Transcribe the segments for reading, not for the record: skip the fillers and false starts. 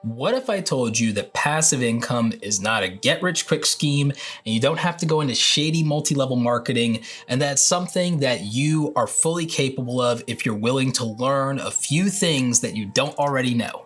What if I told you that passive income is not a get-rich-quick scheme and you don't have to go into shady multi-level marketing, and that's something that you are fully capable of if you're willing to learn a few things that you don't already know?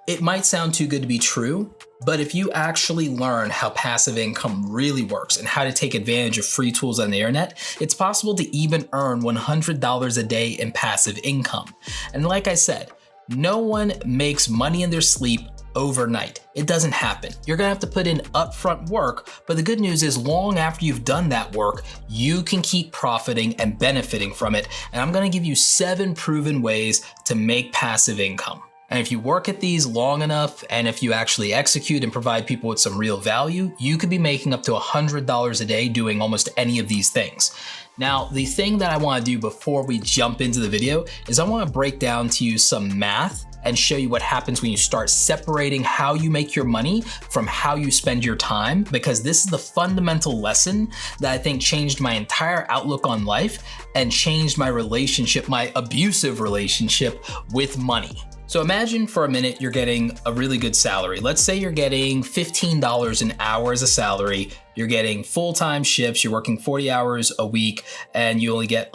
It might sound too good to be true, but if you actually learn how passive income really works and how to take advantage of free tools on the internet, it's possible to even earn $100 a day in passive income. And like I said, no one makes money in their sleep overnight. It doesn't happen. You're gonna have to put in upfront work, but the good news is long after you've done that work, you can keep profiting and benefiting from it. And I'm gonna give you 7 proven ways to make passive income. And if you work at these long enough, and if you actually execute and provide people with some real value, you could be making up to $100 a day doing almost any of these things. Now, the thing that I wanna do before we jump into the video is I wanna break down to you some math and show you what happens when you start separating how you make your money from how you spend your time, because this is the fundamental lesson that I think changed my entire outlook on life and changed my relationship, my abusive relationship with money. So imagine for a minute you're getting a really good salary. Let's say you're getting $15 an hour as a salary. You're getting full-time shifts, you're working 40 hours a week, and you only get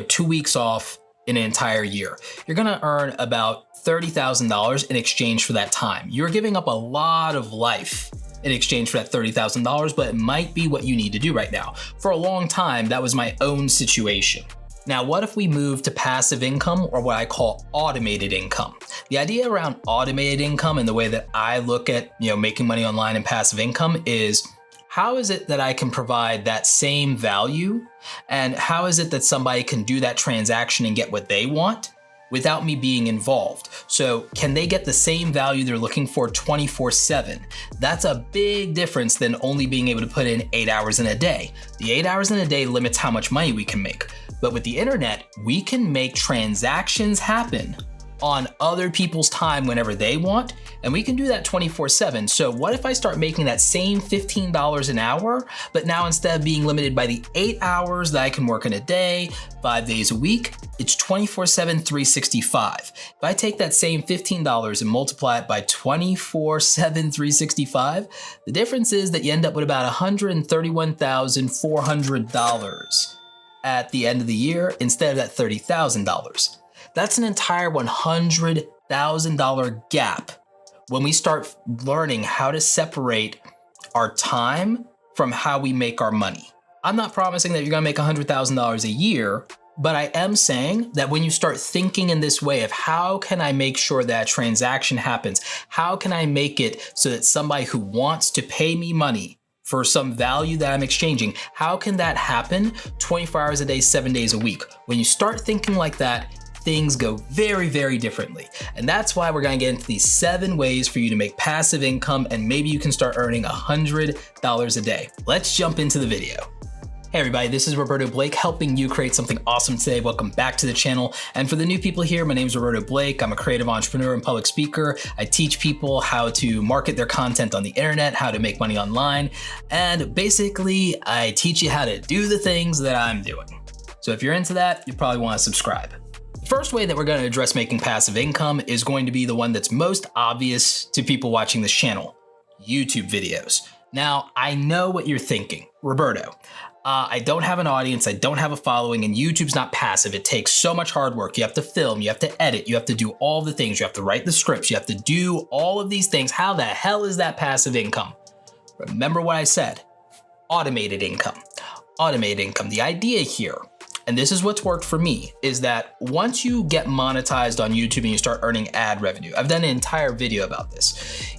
2 weeks off in an entire year. You're gonna earn about $30,000 in exchange for that time. You're giving up a lot of life in exchange for that $30,000, but it might be what you need to do right now. For a long time, that was my own situation. Now, what if we move to passive income, or what I call automated income? The idea around automated income and the way that I look at making money online and passive income is, how is it that I can provide that same value? And how is it that somebody can do that transaction and get what they want without me being involved? So can they get the same value they're looking for 24/7? That's a big difference than only being able to put in 8 hours in a day. The 8 hours in a day limits how much money we can make. But with the internet, we can make transactions happen on other people's time whenever they want, and we can do that 24/7. So what if I start making that same $15 an hour, but now instead of being limited by the 8 hours that I can work in a day, 5 days a week, it's 24/7, 365. If I take that same $15 and multiply it by 24/7, 365, the difference is that you end up with about $131,400 at the end of the year instead of that $30,000. That's an entire $100,000 gap when we start learning how to separate our time from how we make our money. I'm not promising that you're gonna make $100,000 a year, but I am saying that when you start thinking in this way of, how can I make sure that a transaction happens? How can I make it so that somebody who wants to pay me money for some value that I'm exchanging, how can that happen 24 hours a day, 7 days a week? When you start thinking like that, things go very, very differently. And that's why we're gonna get into these 7 ways for you to make passive income, and maybe you can start earning $100 a day. Let's jump into the video. Hey everybody, this is Roberto Blake, helping you create something awesome today. Welcome back to the channel. And for the new people here, my name is Roberto Blake. I'm a creative entrepreneur and public speaker. I teach people how to market their content on the internet, how to make money online, and basically I teach you how to do the things that I'm doing. So if you're into that, you probably wanna subscribe. The first way that we're gonna address making passive income is going to be the one that's most obvious to people watching this channel: YouTube videos. Now, I know what you're thinking. Roberto, I don't have an audience, I don't have a following, and YouTube's not passive. It takes so much hard work. You have to film, you have to edit, you have to do all the things, you have to write the scripts, you have to do all of these things. How the hell is that passive income? Remember what I said: automated income. Automated income. The idea here, and this is what's worked for me, is that once you get monetized on YouTube and you start earning ad revenue, I've done an entire video about this,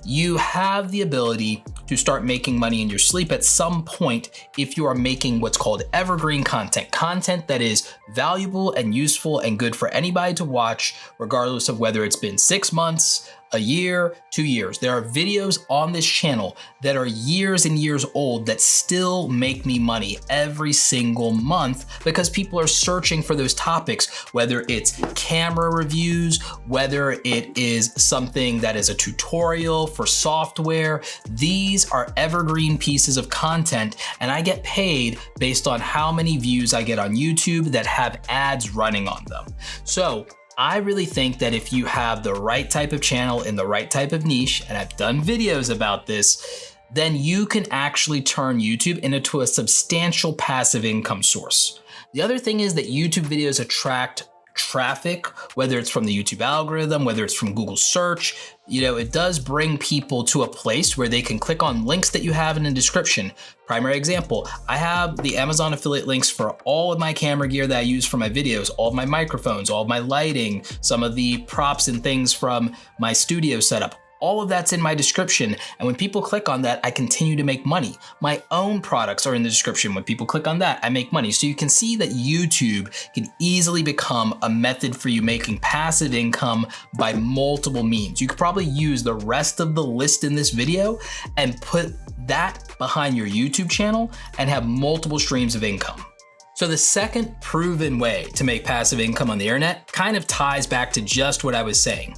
you have the ability to start making money in your sleep at some point if you are making what's called evergreen content, content that is valuable and useful and good for anybody to watch, regardless of whether it's been 6 months, a year, 2 years. There are videos on this channel that are years and years old that still make me money every single month because people are searching for those topics, whether it's camera reviews, whether it is something that is a tutorial for software. These are evergreen pieces of content, and I get paid based on how many views I get on YouTube that have ads running on them. So I really think that if you have the right type of channel in the right type of niche, and I've done videos about this, then you can actually turn YouTube into a substantial passive income source. The other thing is that YouTube videos attract traffic, whether it's from the YouTube algorithm, whether it's from Google search. It does bring people to a place where they can click on links that you have in the description. Primary example, I have the Amazon affiliate links for all of my camera gear that I use for my videos, all of my microphones, all of my lighting, some of the props and things from my studio setup. All of that's in my description, and when people click on that, I continue to make money. My own products are in the description. When people click on that, I make money. So you can see that YouTube can easily become a method for you making passive income by multiple means. You could probably use the rest of the list in this video and put that behind your YouTube channel and have multiple streams of income. So the second proven way to make passive income on the internet kind of ties back to just what I was saying.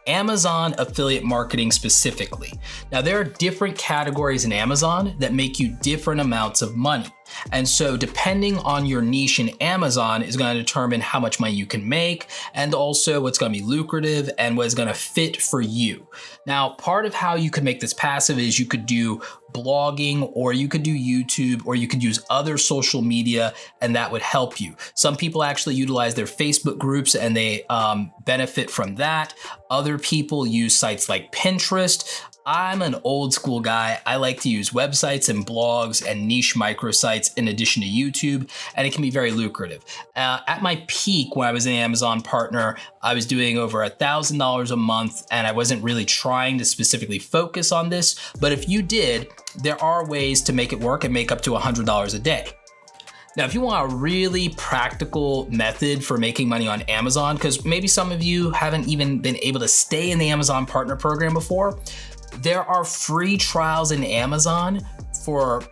Amazon affiliate marketing specifically. Now, there are different categories in Amazon that make you different amounts of money. And so depending on your niche in Amazon is going to determine how much money you can make, and also what's going to be lucrative and what is going to fit for you. Now, part of how you could make this passive is you could do blogging, or you could do YouTube, or you could use other social media, and that would help you. Some people actually utilize their Facebook groups and they benefit from that. Other people use sites like Pinterest. I'm an old school guy. I like to use websites and blogs and niche microsites in addition to YouTube, and it can be very lucrative. At my peak, when I was an Amazon partner, I was doing over $1,000 a month, and I wasn't really trying to specifically focus on this. But if you did, there are ways to make it work and make up to $100 a day. Now, if you want a really practical method for making money on Amazon, because maybe some of you haven't even been able to stay in the Amazon Partner Program before, there are free trials in Amazon for,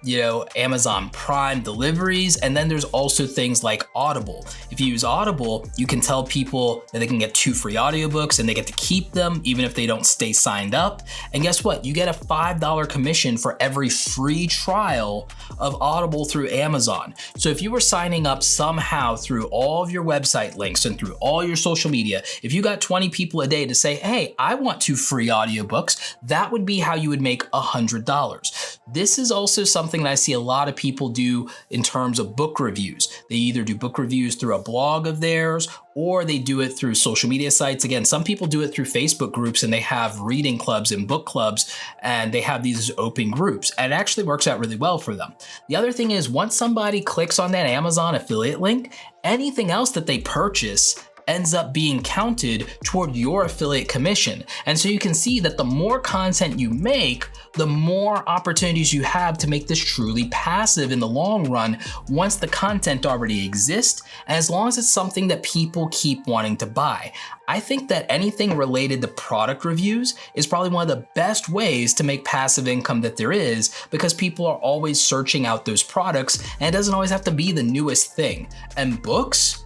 Amazon Prime deliveries. And then there's also things like Audible. If you use Audible, you can tell people that they can get 2 free audiobooks and they get to keep them even if they don't stay signed up. And guess what? You get a $5 commission for every free trial of Audible through Amazon. So if you were signing up somehow through all of your website links and through all your social media, if you got 20 people a day to say, hey, I want 2 free audiobooks, that would be how you would make $100. This is also something that I see a lot of people do in terms of book reviews. They either do book reviews through a blog of theirs, or they do it through social media sites. Again, some people do it through Facebook groups, and they have reading clubs and book clubs, and they have these open groups, and it actually works out really well for them. The other thing is, once somebody clicks on that Amazon affiliate link, anything else that they purchase ends up being counted toward your affiliate commission. And so you can see that the more content you make, the more opportunities you have to make this truly passive in the long run once the content already exists, and as long as it's something that people keep wanting to buy. I think that anything related to product reviews is probably one of the best ways to make passive income that there is, because people are always searching out those products, and it doesn't always have to be the newest thing. And books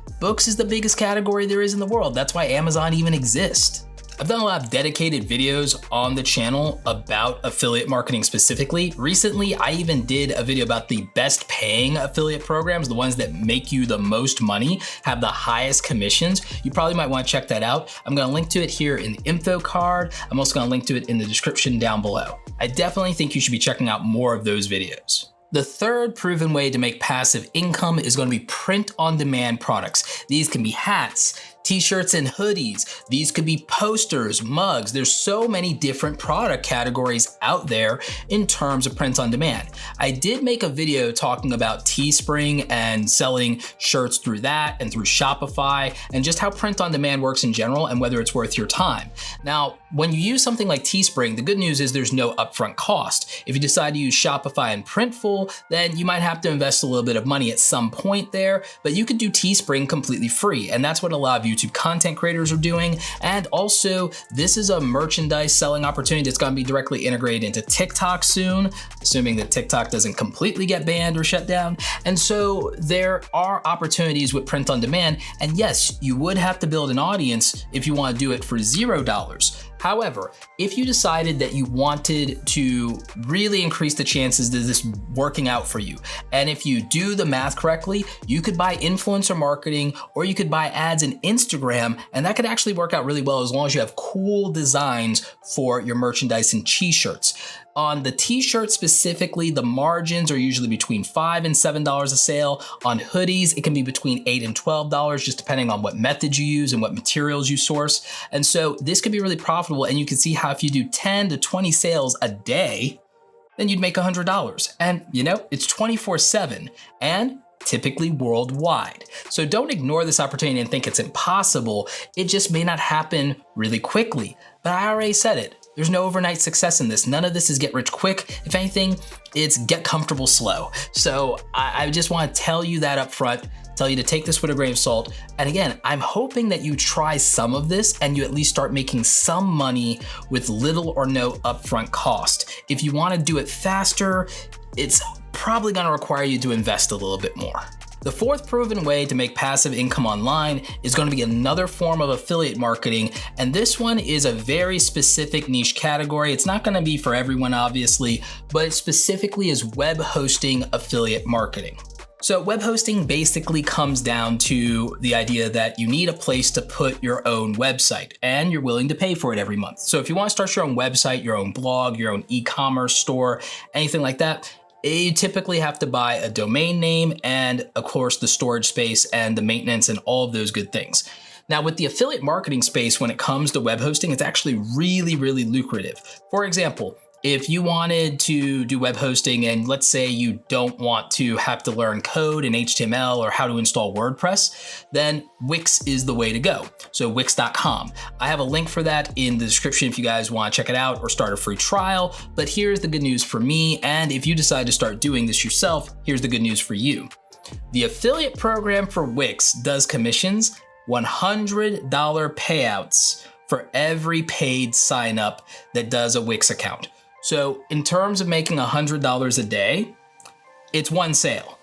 is the biggest category there is in the world. That's why Amazon even exists. I've done a lot of dedicated videos on the channel about affiliate marketing specifically. Recently, I even did a video about the best paying affiliate programs, the ones that make you the most money, have the highest commissions. You probably might want to check that out. I'm going to link to it here in the info card. I'm also going to link to it in the description down below. I definitely think you should be checking out more of those videos. The third proven way to make passive income is going to be print-on-demand products. These can be hats, t-shirts and hoodies. These could be posters, mugs. There's so many different product categories out there in terms of print on demand. I did make a video talking about Teespring and selling shirts through that and through Shopify, and just how print on demand works in general and whether it's worth your time. Now, when you use something like Teespring, the good news is there's no upfront cost. If you decide to use Shopify and Printful, then you might have to invest a little bit of money at some point there, but you could do Teespring completely free. And that's what a lot of YouTube content creators are doing. And also, this is a merchandise selling opportunity that's going to be directly integrated into TikTok soon, assuming that TikTok doesn't completely get banned or shut down. And so there are opportunities with print on demand. And yes, you would have to build an audience if you want to do it for $0. However, if you decided that you wanted to really increase the chances of this working out for you, and if you do the math correctly, you could buy influencer marketing or you could buy ads in Instagram, and that could actually work out really well as long as you have cool designs for your merchandise and t-shirts. On the t-shirt specifically, the margins are usually between $5 and $7 a sale. On hoodies, it can be between $8 and $12, just depending on what method you use and what materials you source. And so this could be really profitable, and you can see how if you do 10 to 20 sales a day, then you'd make $100. And it's 24/7 and typically worldwide. So don't ignore this opportunity and think it's impossible. It just may not happen really quickly. But I already said it. There's no overnight success in this. None of this is get rich quick. If anything, it's get comfortable slow. So I just want to tell you that up front, tell you to take this with a grain of salt. And again, I'm hoping that you try some of this and you at least start making some money with little or no upfront cost. If you want to do it faster, it's probably going to require you to invest a little bit more. The fourth proven way to make passive income online is going to be another form of affiliate marketing, and this one is a very specific niche category. It's not going to be for everyone, obviously, but it specifically is web hosting affiliate marketing. So web hosting basically comes down to the idea that you need a place to put your own website and you're willing to pay for it every month. So if you want to start your own website, your own blog, your own e-commerce store, anything like that, you typically have to buy a domain name and, of course, the storage space and the maintenance and all of those good things. Now, with the affiliate marketing space, when it comes to web hosting, it's actually really, really lucrative. For example, if you wanted to do web hosting and let's say you don't want to have to learn code in HTML or how to install WordPress, then Wix is the way to go. So Wix.com. I have a link for that in the description if you guys want to check it out or start a free trial. But here's the good news for me. And if you decide to start doing this yourself, here's the good news for you. The affiliate program for Wix does commissions, $100 payouts for every paid sign up that does a Wix account. So in terms of making $100 a day, it's one sale.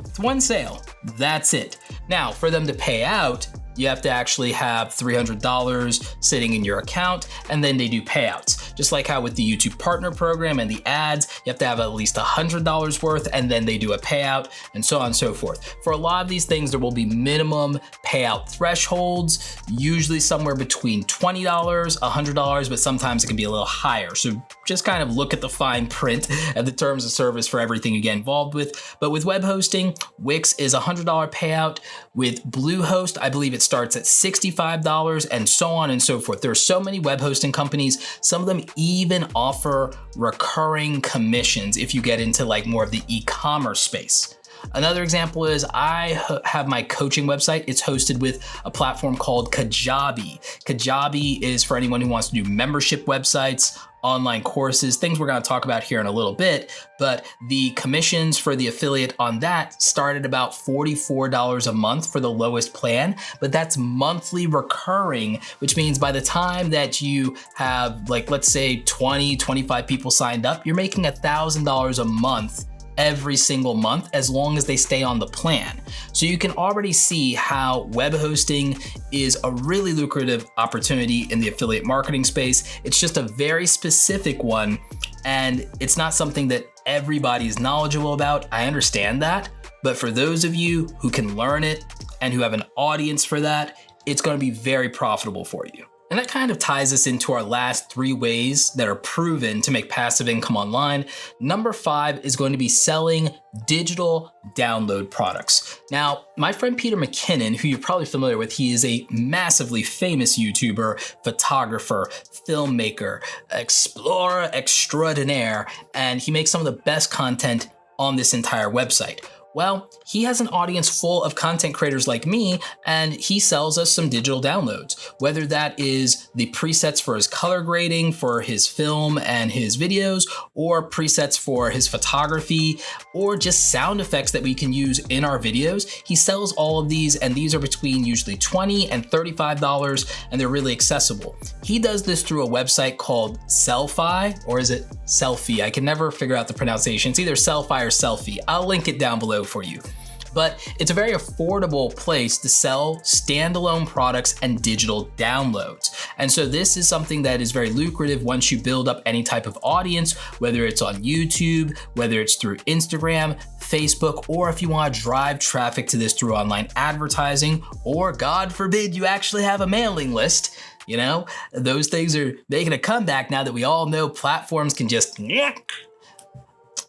It's one sale. That's it. Now, for them to pay out, you have to actually have $300 sitting in your account, and then they do payouts. Just like how with the YouTube Partner Program and the ads, you have to have at least $100 worth, and then they do a payout, and so on and so forth. For a lot of these things, there will be minimum payout thresholds, usually somewhere between $20, $100, but sometimes it can be a little higher. So just kind of look at the fine print and the terms of service for everything you get involved with. But with web hosting, Wix is a $100 payout. With Bluehost, I believe it starts at $65 and so on and so forth. There are so many web hosting companies. Some of them even offer recurring commissions if you get into like more of the e-commerce space. Another example is I have my coaching website. It's hosted with a platform called Kajabi. Kajabi is for anyone who wants to do membership websites, online courses, things we're going to talk about here in a little bit, but the commissions for the affiliate on that start at about $44 a month for the lowest plan, but that's monthly recurring, which means by the time that you have, like, let's say 20, 25 people signed up, you're making $1,000 a month every single month as long as they stay on the plan. So you can already see how web hosting is a really lucrative opportunity in the affiliate marketing space. It's just a very specific one, and it's not something that everybody is knowledgeable about. I understand that, but for those of you who can learn it and who have an audience for that, it's going to be very profitable for you. And that kind of ties us into our last 3 ways that are proven to make passive income online. Number 5 is going to be selling digital download products. Now, my friend Peter McKinnon, who you're probably familiar with, he is a massively famous YouTuber, photographer, filmmaker, explorer extraordinaire, and he makes some of the best content on this entire website. Well, he has an audience full of content creators like me, and he sells us some digital downloads, whether that is the presets for his color grading for his film and his videos, or presets for his photography, or just sound effects that we can use in our videos. He sells all of these, and these are between usually $20 and $35, and they're really accessible. He does this through a website called Sellfy, or is it Selfie? I can never figure out the pronunciation. It's either Sellfy or Selfie. I'll link it down below for you. but it's a very affordable place to sell standalone products and digital downloads. And so this is something that is very lucrative once you build up any type of audience, whether it's on YouTube, whether it's through Instagram, Facebook, or if you want to drive traffic to this through online advertising, or God forbid you actually have a mailing list. You know, those things are making a comeback now that we all know platforms can just.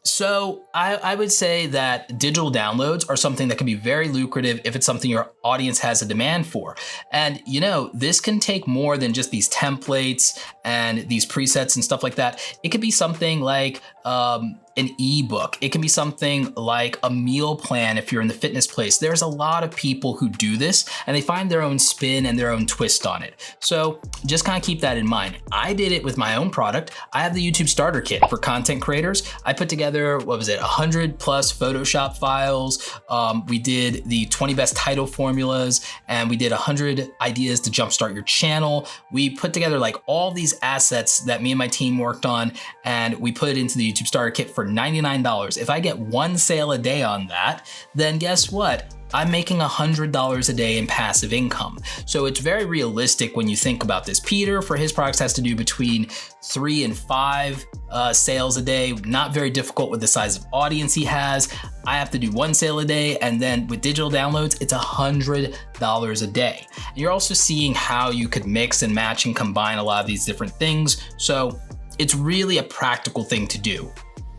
So I would say that digital downloads are something that can be very lucrative if it's something your audience has a demand for. And you know, this can take more than just these templates and these presets and stuff like that. It could be something like an ebook. It can be something like a meal plan if you're in the fitness place. There's a lot of people who do this and they find their own spin and their own twist on it. So just kind of keep that in mind. I did it with my own product. I have the YouTube starter kit for content creators. I put together, 100 plus Photoshop files. We did the 20 best title formulas, and we did 100 ideas to jumpstart your channel. We put together like all these assets that me and my team worked on, and we put it into the YouTube starter kit for $99. If I get one sale a day on that, then guess what? I'm making $100 a day in passive income. So it's very realistic when you think about this. Peter, for his products, has to do between 3 and 5 sales a day. Not very difficult with the size of audience he has. I have to do 1 sale a day. And then with digital downloads, it's $100 a day. And you're also seeing how you could mix and match and combine a lot of these different things. So it's really a practical thing to do.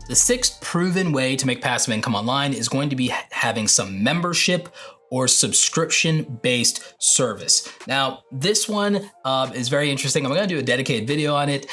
The sixth proven way to make passive income online is going to be having some membership or subscription-based service. Now, this one is very interesting. I'm gonna do a dedicated video on it.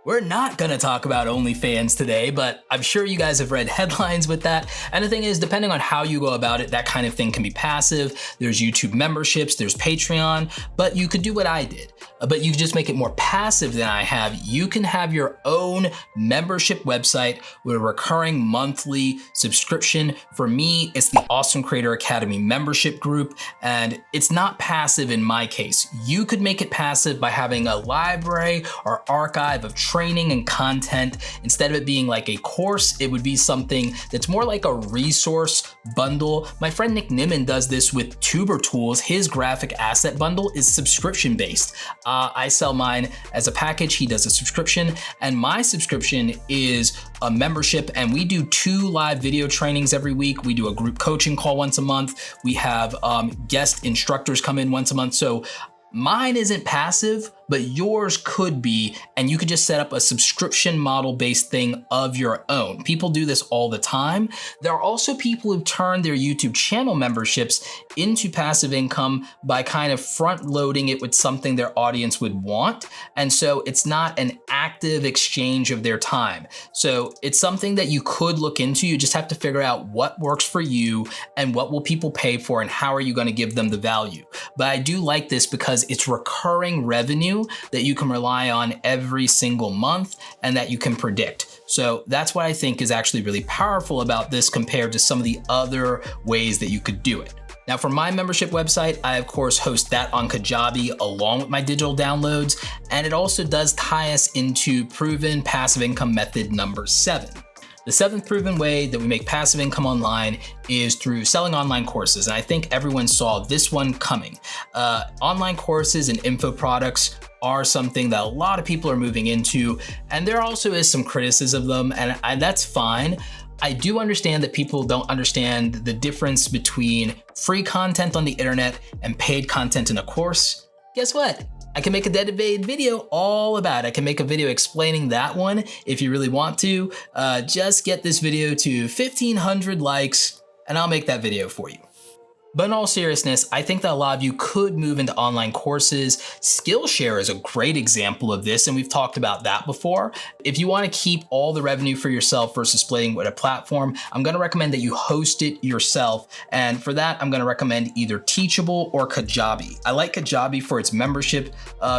We're not gonna talk about OnlyFans today, but I'm sure you guys have read headlines with that. And the thing is, depending on how you go about it, that kind of thing can be passive. There's YouTube memberships, there's Patreon, but you could do what I did. But you can just make it more passive than I have. You can have your own membership website with a recurring monthly subscription. For me, it's the Awesome Creator Academy membership group, and it's not passive in my case. You could make it passive by having a library or archive of training and content. Instead of it being like a course, it would be something that's more like a resource bundle. My friend Nick Nimmin does this with Tuber Tools. His graphic asset bundle is subscription based. I sell mine as a package. He does a subscription, and my subscription is a membership, and we do 2 live video trainings every week. We do a group coaching call once a month. We have guest instructors come in once a month. So mine isn't passive, but yours could be, and you could just set up a subscription model based thing of your own. People do this all the time. There are also people who turn their YouTube channel memberships into passive income by kind of front loading it with something their audience would want. And so it's not an active exchange of their time. So it's something that you could look into. You just have to figure out what works for you and what will people pay for and how are you going to give them the value. But I do like this because it's recurring revenue that you can rely on every single month and that you can predict. So that's what I think is actually really powerful about this compared to some of the other ways that you could do it. Now, for my membership website, I of course host that on Kajabi along with my digital downloads, and it also does tie us into proven passive income method number 7. The 7th proven way that we make passive income online is through selling online courses. And I think everyone saw this one coming. Online courses and info products are something that a lot of people are moving into. And there also is some criticism of them, and that's fine. I do understand that people don't understand the difference between free content on the internet and paid content in a course. Guess what? I can make a dedicated video all about it. I can make a video explaining that one if you really want to. Just get this video to 1,500 likes and I'll make that video for you. But in all seriousness, I think that a lot of you could move into online courses. Skillshare is a great example of this, and we've talked about that before. If you want to keep all the revenue for yourself versus splitting with a platform, I'm going to recommend that you host it yourself. And for that, I'm going to recommend either Teachable or Kajabi. I like Kajabi for its membership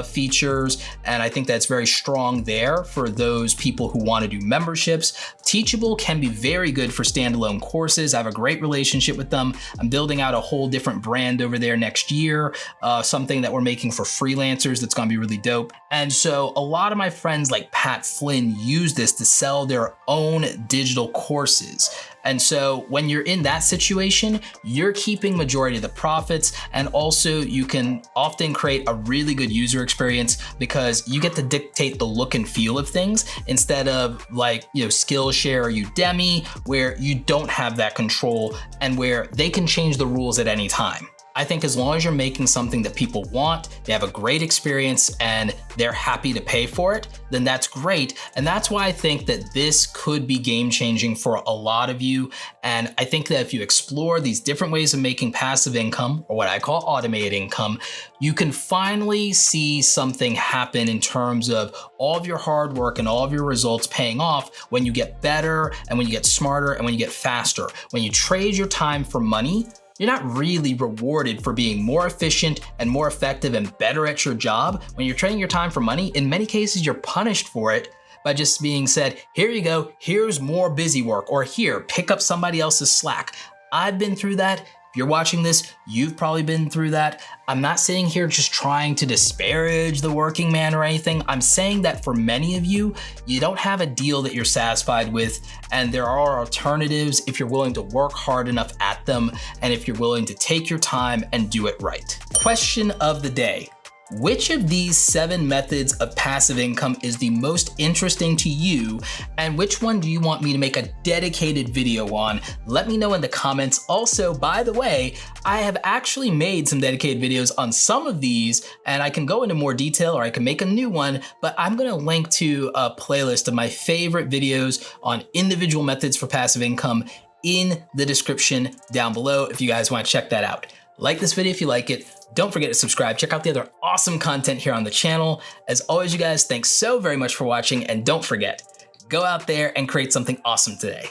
features, and I think that's very strong there for those people who want to do memberships. Teachable can be very good for standalone courses. I have a great relationship with them. I'm building out a whole different brand over there next year, something that we're making for freelancers that's gonna be really dope. And so a lot of my friends like Pat Flynn use this to sell their own digital courses. And so when you're in that situation, you're keeping majority of the profits, and also you can often create a really good user experience because you get to dictate the look and feel of things instead of like, Skillshare or Udemy, where you don't have that control and where they can change the rules at any time. I think as long as you're making something that people want, they have a great experience and they're happy to pay for it, then that's great. And that's why I think that this could be game changing for a lot of you. And I think that if you explore these different ways of making passive income, or what I call automated income, you can finally see something happen in terms of all of your hard work and all of your results paying off when you get better and when you get smarter and when you get faster. When you trade your time for money, you're not really rewarded for being more efficient and more effective and better at your job. When you're trading your time for money, in many cases, you're punished for it by just being said, here you go, here's more busy work, or here, pick up somebody else's slack. I've been through that. If you're watching this, you've probably been through that. I'm not sitting here just trying to disparage the working man or anything. I'm saying that for many of you, you don't have a deal that you're satisfied with, and there are alternatives if you're willing to work hard enough at them, and if you're willing to take your time and do it right. Question of the day. Which of these 7 methods of passive income is the most interesting to you, and which one do you want me to make a dedicated video on? Let me know in the comments. Also, by the way, I have actually made some dedicated videos on some of these, and I can go into more detail or I can make a new one, but I'm gonna link to a playlist of my favorite videos on individual methods for passive income in the description down below if you guys wanna check that out. Like this video if you like it. Don't forget to subscribe. Check out the other awesome content here on the channel. As always, you guys, thanks so very much for watching. And don't forget, go out there and create something awesome today.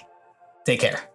Take care.